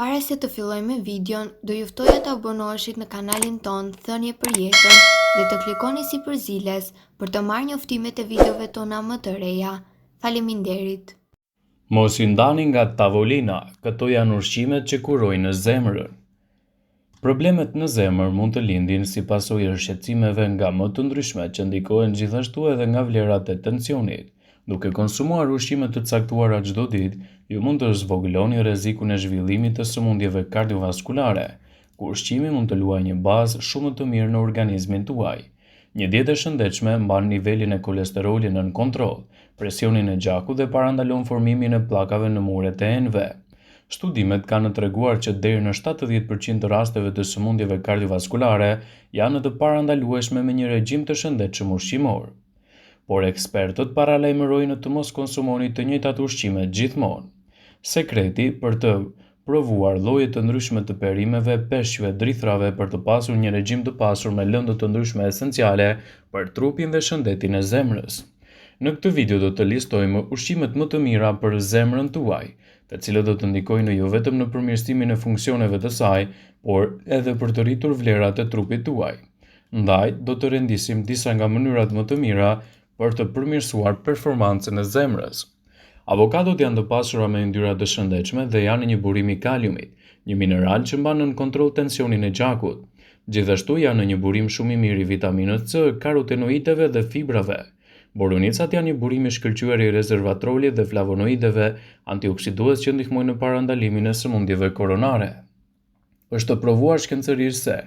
Para se të fillojmë me videon, do ju ftoja të abonoheshit në kanalin ton Thënie për Jetën dhe të klikoni si përziles për të marrë njoftimet e videove tona më të reja. Faleminderit. Mos i ndani nga tavolina, këto janë ushqimet që kurojnë zemrën. Problemet në zemër mund të lindin si pasojë e shqetësimeve nga më të ndryshme që ndikojnë gjithashtu edhe nga vlerat e tensionit. Duke konsumuar ushqime të caktuara çdo ditë, ju mund të zvogëloni rrezikun e zhvillimit të sëmundjeve kardiovaskulare, ku ushqimi mund të luajë një bazë shumë të mirë në organizmin tuaj. Një dietë e shëndetshme mban nivelin e kolesterolit nën kontroll, presionin e gjakut dhe parandalon formimin e pllakave në muret e enëve. Studimet kanë treguar që deri në 70% të rasteve të sëmundjeve kardiovaskulare janë të parandalueshme me një regjim të shëndetshëm ushqimor. Por ekspertët paralajmërojnë të mos konsumoni të njëjtat ushqime gjithmonë. Sekreti për të provuar lloje të ndryshme të perimeve, peshqve, drithrave për të pasur një regjim të pasur me lëndë të ndryshme esenciale për trupin dhe shëndetin e zemrës. Në këtë video do të listojmë ushqimet më të mira për zemrën tuaj, të cilët do të ndikojnë jo vetëm në përmirësimin e funksioneve të saj, por edhe për të rritur vlerat e trupit tuaj. Ndaj, do të rendisim disa nga mënyrat më të mira për të përmirësuar performancën e zemrës. Avokadot janë të pasura me yndyrra të shëndetshme dhe janë një burim i kaliumit, një mineral që mban në kontroll tensionin e gjakut. Gjithashtu janë një burim shumë i mirë i vitaminës C, karotenoideve dhe fibrave. Boronicat janë një burim i shkëlqyer i rezervatrolit dhe flavonoideve, antioksidues që ndihmojnë në parandalimin e sëmundjeve koronare. Është të provuar shkencërisht se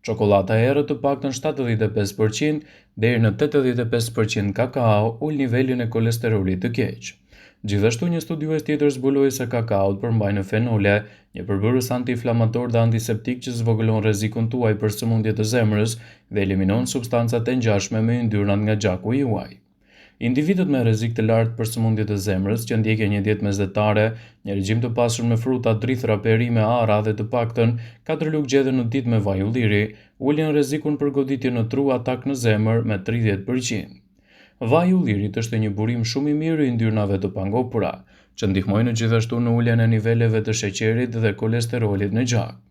çokolata e errët të paktën 75% deri në 85% kakao ul nivelin e kolesterolit të keq. Gjithashtu një studiues tjetër zbuloi se kakaut përmbajnë fenole, një përbërës antiinflamator dhe antiseptik që zvogëlon rrezikun tuaj për sëmundje të zemrës dhe eliminon substancat e ngjashme me yndyrnat nga gjaku juaj. Individët me rrezik të lartë për sëmundje të zemrës që ndjekin një dietë mesdhetare, një regjim të pasur me fruta, drithra, perime, arra dhe të paktën 4 lugë gjedhe në ditë me vaj ulliri, ulin rrezikun për goditje në tru, atak në zemër me 30%. Vaji i ullirit është një burim shumë i mirë i yndyrnave të pangopura, që ndihmojnë gjithashtu në uljen e niveleve të sheqerit dhe kolesterolit në gjak.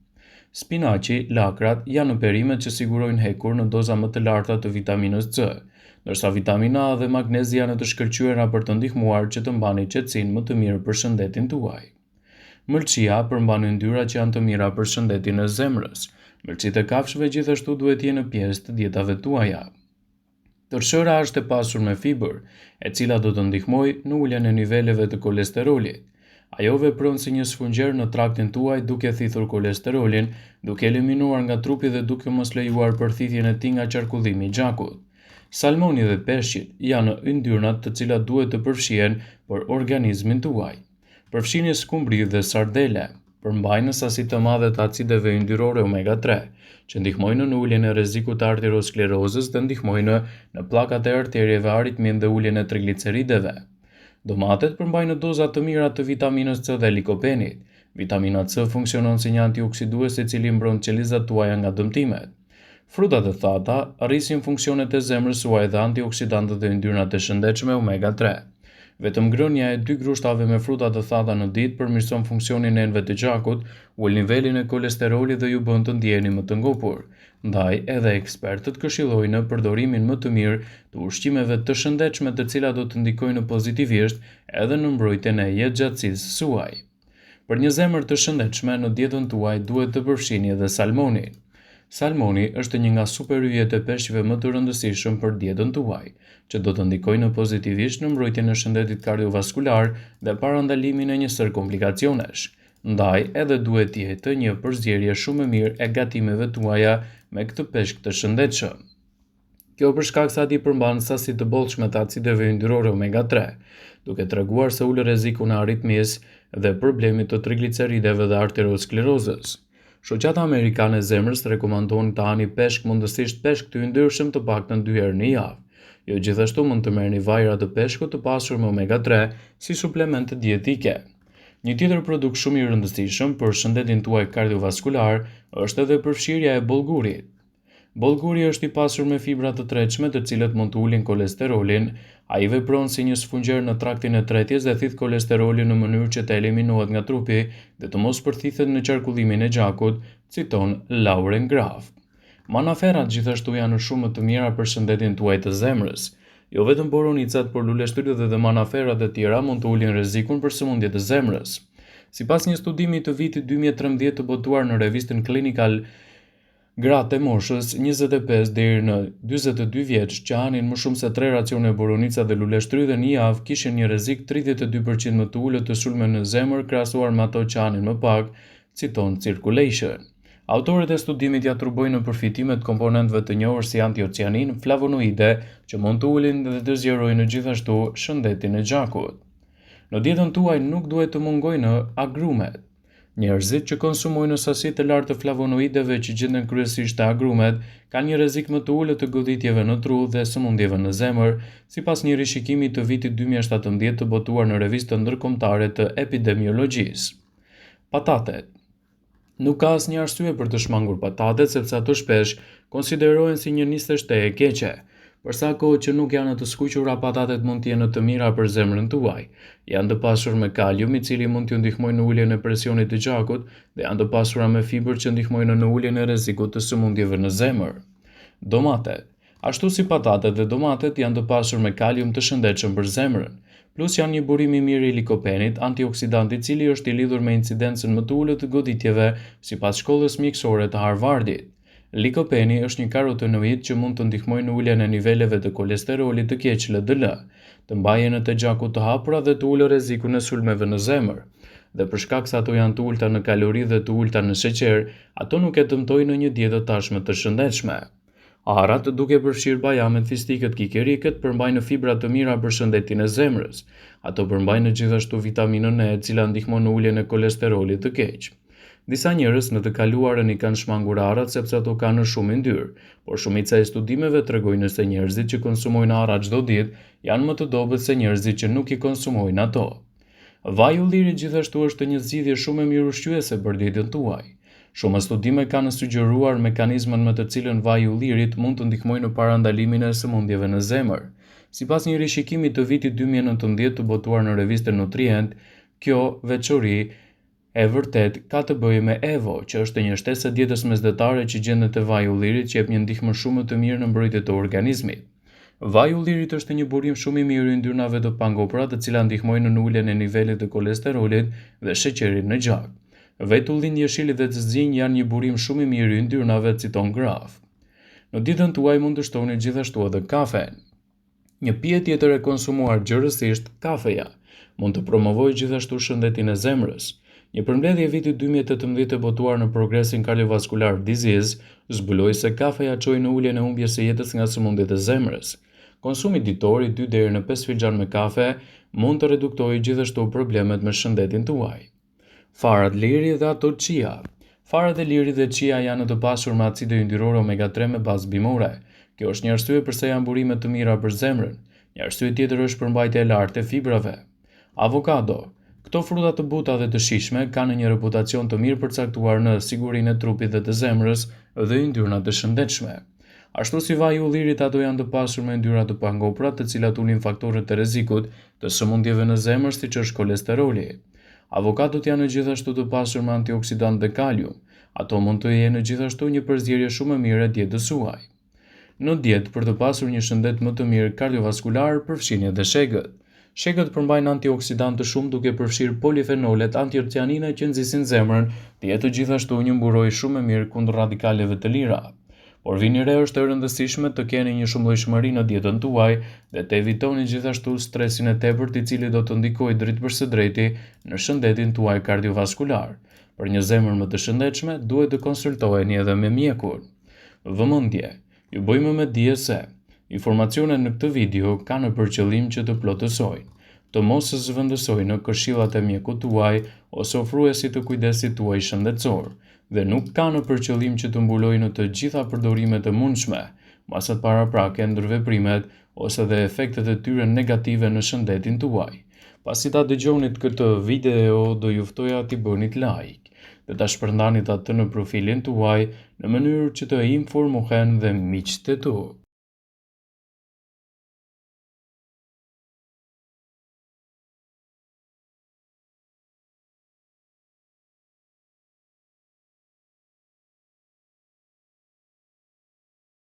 Spinaqi, lakrat janë perimet që sigurojnë hekur në doza më të larta të vitaminës C, ndërsa vitamina A dhe magnezi janë të shkëlqyera për të ndihmuar që të mbani qetësinë më të mirë për shëndetin tuaj. Mëlçia përmban yndyrra që janë të mira për shëndetin e zemrës. Mëlçitë e kafshëve gjithashtu duhet jenë pjesë të dietave tuaja. Tërshëra është e pasur me fibër, e cila do të ndihmojë në uljen e niveleve të kolesterolit. Ajo vepron si një sfungjer në traktin tuaj duke thithur kolesterolin, duke eliminuar nga trupi dhe duke mos lejuar përthithjen e tij nga qarkullimi i gjakut. Salmoni dhe peshqit janë yndyrnat të cilat duhet të përfshihen për organizmin tuaj. Përfshini skumbri dhe sardele, përmbajnë sasi të madhe të acideve yndyrore omega 3, që ndihmojnë në uljen e rrezikut të arteriosklerozës dhe ndihmojnë në pllakat e arterieve, aritmin dhe uljen e triglicerideve. Domatet përmbajnë doza të mira të vitaminës C dhe likopenit. Vitamina C funksionon si një antioksidues i cili mbron qelizat tuaja nga dëmtimet. Frutat e thata rrisin funksionet e zemrës suaj dhe antioksidantët dhe yndyrnat e shëndetshme omega 3. Vetëm ngrënia e 2 grushtave me fruta të thata në ditë përmirëson funksionin e enëve të gjakut, ul nivelin e kolesterolit dhe ju bën të ndjeheni më të ngopur. Ndaj, edhe ekspertët këshillojnë përdorimin më të mirë të ushqimeve të shëndetshme të cilat do të ndikojnë pozitivisht edhe në mbrojtjen e jetëgjatësisë suaj. Për një zemër të shëndetshme në dietën tuaj duhet të përfshini edhe salmonin. Salmoni është një nga superyjet e peshqve më të rëndësishëm për dietën tuaj, që do të ndikojnë pozitivisht në mbrojtjen e shëndetit kardiovaskular dhe parandalimin e një sër komplikacionesh. Ndaj, edhe duhet të jetë një përzgjedhje shumë e mirë e gatimeve tuaja me këtë peshk të shëndetshëm. Kjo për shkak se ati përmban sasi të bollshme të acideve yndyrore omega 3, duke treguar se ul rrezikun e aritmisë dhe problemit të triglicerideve dhe arteriosklerozës. Shoqata Amerikane e Zemrës rekomandon të hani peshk, mundësisht peshk të yndyrshëm të paktën 2 herë në javë. Jo gjithashtu mund të merrni vajra të peshkut të pasur me omega 3 si suplement dietike. Një tjetër produkt shumë i rëndësishëm për shëndetin tuaj kardiovaskular është edhe përfshirja e bollgurit. Bollguri është i pasur me fibra të tretshme të cilët mund të ulin kolesterolin. Ai vepron si një sfungjer në traktin e tretjes dhe thith kolesterolin në mënyrë që të eliminohet nga trupi dhe të mos përthithet në qarkullimin e gjakut, citon Lauren Graf. Manaferat gjithashtu janë shumë të mira për shëndetin tuaj të zemrës. Jo vetëm boronicat, por luleshtrydhet dhe manaferat e tjera mund të ulin rrezikun për sëmundje të zemrës. Sipas një studimi të vitit 2013 të botuar në revistën Clinical, gratë e moshës 25 deri në 42 vjeç që hanin më shumë se 3 racione boronica dhe luleshtrydhe në javë kishin një rrezik 32% më të ulët të sulme në zemër krahasuar me ato që hanin më pak, citon Circulation. Autorët e studimit ja trubojnë në përfitimet të komponentëve të njohur si antioциanin, flavonoide, që mund të ulin dhe të zgjerojnë gjithashtu shëndetin e gjakut. Në dietën tuaj nuk duhet të mungojnë agrumet. Njerëzit që konsumojnë sasi të lartë të flavonoideve që gjenden kryesisht te agrumet kanë një rrezik më të ulët të goditjeve në tru dhe sëmundjeve në zemër, sipas një rishikimi të vitit 2017 të botuar në revistën ndërkombëtare të epidemiologjisë. Patatet. Nuk ka asnjë arsye për të shmangur patatet sepse ato shpesh konsiderohen si një nisë shteje e keqe. Për sa kohë që nuk janë të skuqura, patatet mund të jenë të mira për zemrën tuaj. Janë të pasur me kalium, i cili mund t'ju ndihmojë në uljen e presionit të gjakut, dhe janë të pasura me fibër që ndihmojnë në uljen e rrezikut të sëmundjeve në zemër. Domatet. Ashtu si patatet dhe domatet janë të pasur me kalium të shëndetshëm për zemrën. Plus janë një burim i mirë i likopenit, antioksidant i cili është i lidhur me incidencën më të ulët të goditjeve sipas shkollës mjekësore të Harvardit. Likopeni është një karotenoid që mund të ndihmojë në uljen e niveleve të kolesterolit të keq LDL, të mbajënët e gjakut të hapura dhe të ulë rrezikun e sulmeve në zemër. Dhe për shkak se ato janë të ulta në kalori dhe të ulta në sheqer, ato nuk e dëmtojnë në një dietë tashme të shëndetshme. Arrat, duke përfshirë bajamet, fistikët, kikerikët, përmbajnë fibra të mira për shëndetin e zemrës. Ato përmbajnë gjithashtu vitaminën E, e cila ndihmon në uljen e kolesterolit të keq. Disa njerëz në të kaluarën i kanë shmangur arrat sepse ato kanë shumë yndyrë, por shumica e studimeve tregojnë se njerëzit që konsumojnë arra çdo ditë janë më të dobët se njerëzit që nuk i konsumojnë ato. Vaj ulliri gjithashtu është një zgjidhje shumë e mirë ushqyese për dietën tuaj. Shumë studime kanë sugjeruar mekanizmin me të cilën vaji i ullirit mund të ndihmojë në parandalimin e sëmundjeve në zemër. Sipas një rishikimi të vitit 2019 të botuar në revistën Nutrient, kjo veçori e vërtet ka të bëjë me Evo, që është një shtesë e dietës mesdhetare që gjendet te vaji i ullirit që jep një ndihmë shumë të mirë në mbrojtje të organizmit. Vaji i ullirit është një burim shumë i mirë i yndyrnave të pangopura, të cilat ndihmojnë në uljen e nivelit të kolesterolit dhe sheqerit në gjak. Vetullin, jeshili dhe të zgjinj janë një burim shumë i mirë i yndyrnave, citon Graf. Në dietën tuaj mund të shtoni gjithashtu edhe kafen. Një pije tjetër e konsumuar gjërësisht, kafeja, mund të promovojë gjithashtu shëndetin e zemrës. Një përmbledhje e vitit 2018 e botuar në Progressing Cardiovascular Disease zbuloi se kafeja çojë në uljen e humbjes së jetës nga sëmundjet e zemrës. Konsumi ditor i 2 deri në 5 filxhan me kafe mund të reduktojë gjithashtu problemet me shëndetin tuaj. Farat liri dhe ato chia. Farat e liri dhe chia janë të pasur me acide yndyrore omega-3 me bazë bimore. Kjo është një arsye pse janë burime të mira për zemrën. Një arsye tjetër është përmbajtja e lartë e fibrave. Avokado. Këto fruta të buta dhe të shijshme kanë një reputacion të mirë përcaktuar në sigurinë e trupit dhe të zemrës dhe yndyrna të shëndetshme. Ashtu si vaji i ullirit, ato janë të pasur me yndyra të pangopura, të cilat ulin faktorët e rrezikut të sëmundjeve në zemër, siç është kolesteroli. Avokadot janë gjithashtu të pasur me antioksidant dhe kalium. Ato mund të jenë gjithashtu një përzierje shumë e mirë e dietës suaj. Në dietë, për të pasur një shëndet më të mirë kardiovaskular, përfshin edhe shegët. Shegët përmbajnë antioksidant të shumë duke përfshirë polifenolet, antioциanina që nxisin zemrën, të jetë gjithashtu një mburojë shumë e mirë kundër radikaleve të lira. Por vini re është e rëndësishme të keni një shumëllojshmëri në dietën tuaj dhe të evitoni gjithashtu stresin e tepërt, i cili do të ndikojë drejt për së drejti në shëndetin tuaj kardiovaskular. Për një zemër më të shëndetshme, duhet të konsultoheni edhe me mjekun. Vëmendje. Ju bëjmë me dije se informacionet në këtë video kanë për qëllim që të plotësojnë, të mos zëvendësojnë në këshillat e mjekut tuaj ose ofruesit të kujdesit tuaj shëndetësor, dhe nuk kanë për qëllim që të mbulojnë të gjitha përdorimet e mundshme, masat paraprake, ndërveprimet ose dhe efektet e tyre negative në shëndetin tuaj. Pasi ta dëgjonit këtë video, do ju ftoja t'i bënit like. dhe ta shpërndanit atë në profilin tuaj në mënyrë që të informohen dhe miqtë e tu.